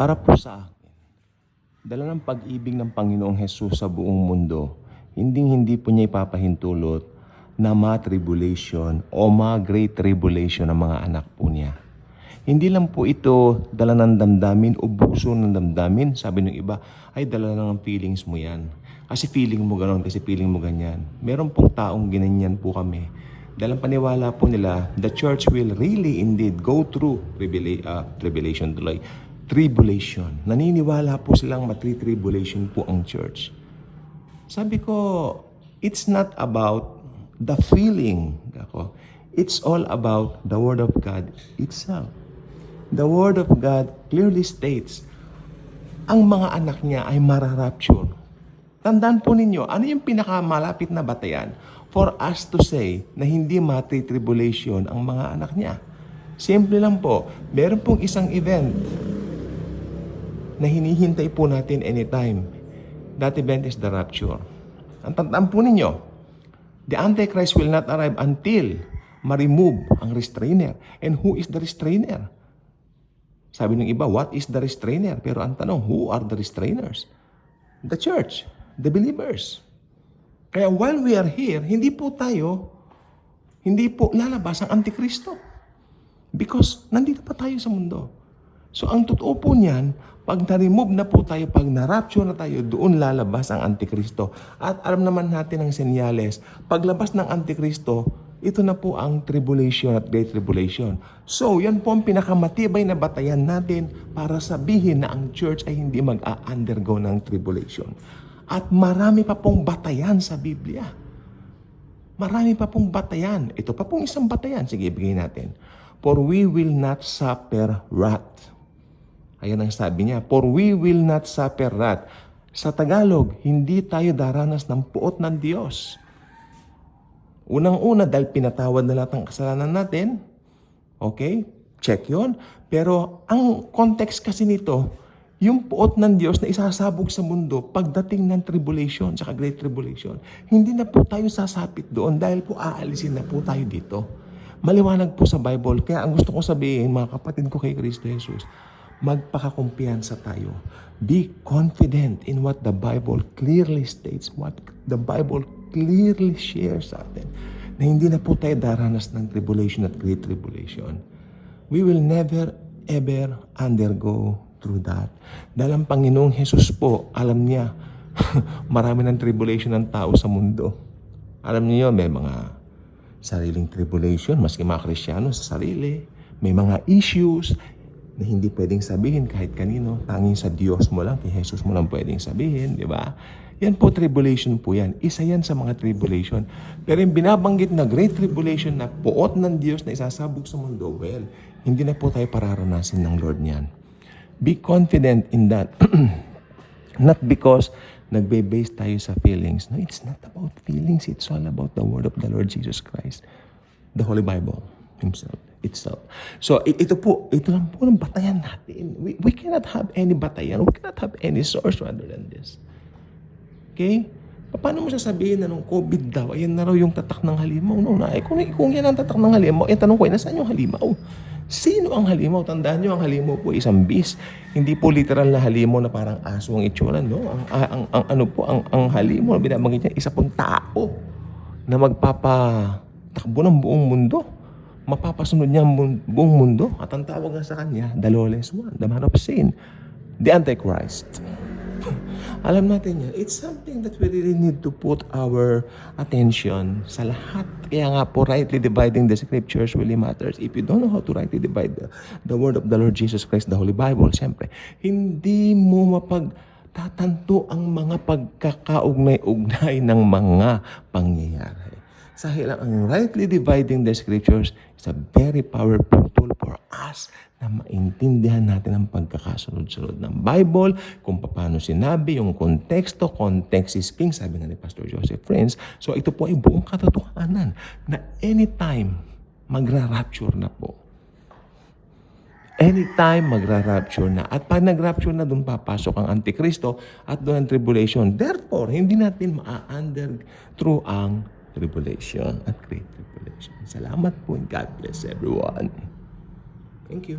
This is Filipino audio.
Para po sa akin, dala ng pag-ibig ng Panginoong Hesus sa buong mundo, hindi po niya ipapahintulot na ma-tribulation o ma-great tribulation ng mga anak po niya. Hindi lang po ito dala ng damdamin o buso ng damdamin. Sabi ng iba, ay dala lang ng feelings mo yan. Kasi feeling mo gano'n, kasi feeling mo ganyan. Meron pong taong ginanyan po kami. Dahil ang paniwala po nila, the church will really indeed go through tribulation. Naniniwala po silang matri-tribulation po ang church. Sabi ko, it's not about the feeling. It's all about the Word of God itself. The Word of God clearly states, ang mga anak niya ay mararapture. Tandaan po ninyo, ano yung pinakamalapit na batayan for us to say na hindi matri-tribulation ang mga anak niya? Simple lang po, meron pong isang event na hinihintay po natin anytime. That event is the rapture. Ang tandaan po ninyo, the Antichrist will not arrive until ma-remove ang restrainer. And who is the restrainer? Sabi ng iba, what is the restrainer? Pero ang tanong, who are the restrainers? The church, the believers. Kaya while we are here, hindi po lalabas ang Antikristo. Because nandito pa tayo sa mundo. So ang totoo po niyan, pag na-remove na po tayo, pag na-rapture na tayo, doon lalabas ang Antikristo. At alam naman natin ang senyales, paglabas ng Antikristo, ito na po ang tribulation at great tribulation. So, yan po ang pinakamatibay na batayan natin para sabihin na ang church ay hindi mag-undergo ng tribulation. At marami pa pong batayan sa Biblia. Marami pa pong batayan. Ito pa pong isang batayan. Sige, ibigay natin. For we will not suffer wrath. Ayan ang sabi niya. For we will not suffer wrath. Sa Tagalog, hindi tayo daranas ng puot ng Diyos. Unang-una, dahil pinatawad na lahat ng kasalanan natin. Okay? Check yon. Pero ang context kasi nito, yung puot ng Diyos na isasabog sa mundo pagdating ng tribulation, tsaka great tribulation, hindi na po tayo sasapit doon dahil po aalisin na po tayo dito. Maliwanag po sa Bible. Kaya ang gusto ko sabihin, mga kapatid ko kay Kristo Jesus, magpakakumpiyansa tayo. Be confident in what the Bible clearly states, what the Bible clearly shares sa atin, na hindi na po tayo daranas ng tribulation at great tribulation. We will never, ever undergo through that. Dahil ang Panginoong Jesus po, alam niya, marami ng tribulation ng tao sa mundo. Alam niyo, may mga sariling tribulation, maski mga Kristiyano sa sarili. May mga issues na hindi pwedeng sabihin kahit kanino. Tanging sa Diyos mo lang, kay Jesus mo lang pwedeng sabihin, di ba? Yan po, tribulation po yan. Isa yan sa mga tribulation. Pero yung binabanggit na great tribulation na puot ng Diyos na isasabog sa mundo, well, hindi na po tayo pararanasin ng Lord niyan. Be confident in that. Not because nagbe-base tayo sa feelings. No, it's not about feelings. It's all about the Word of the Lord Jesus Christ. The Holy Bible itself. So, ito lang po ng batayan natin. We cannot have any batayan. We cannot have any source rather than this. Okay? Paano mo sasabihin na nung COVID daw, ayan na raw yung tatak ng halimaw? No, kung yan ang tatak ng halimaw, tanong ko, nasaan yung halimaw? Sino ang halimaw? Tandaan nyo, ang halimaw po isang beast. Hindi po literal na halimaw na parang aso ang itsura, no? Ang halimaw na binabanggit niya, isa pong tao na magpapatakbo ng buong mundo. Mapapasunod niya ang buong mundo. At ang tawag nga sa kanya, the lawless one, the man of sin, the Antichrist. Alam natin yan. It's something that we really need to put our attention sa lahat. Kaya nga po, rightly dividing the scriptures really matters. If you don't know how to rightly divide the word of the Lord Jesus Christ, the Holy Bible, siyempre, hindi mo mapagtatanto ang mga pagkakaugnay-ugnay ng mga pangyayari. Dahil ang rightly dividing the scriptures is a very powerful tool for us na maintindihan natin ang pagkakasunod-sunod ng Bible, kung paano sinabi, yung konteksto, context is king, sabi nga ni Pastor Joseph Friends. So ito po ay buong katotohanan na anytime magra-rapture na po. Anytime magra-rapture na. At pag nag-rapture na, doon papasok ang Antikristo at doon ang tribulation. Therefore, hindi natin ma-under through ang tribulation at great tribulation. Salamat po and God bless everyone. Thank you.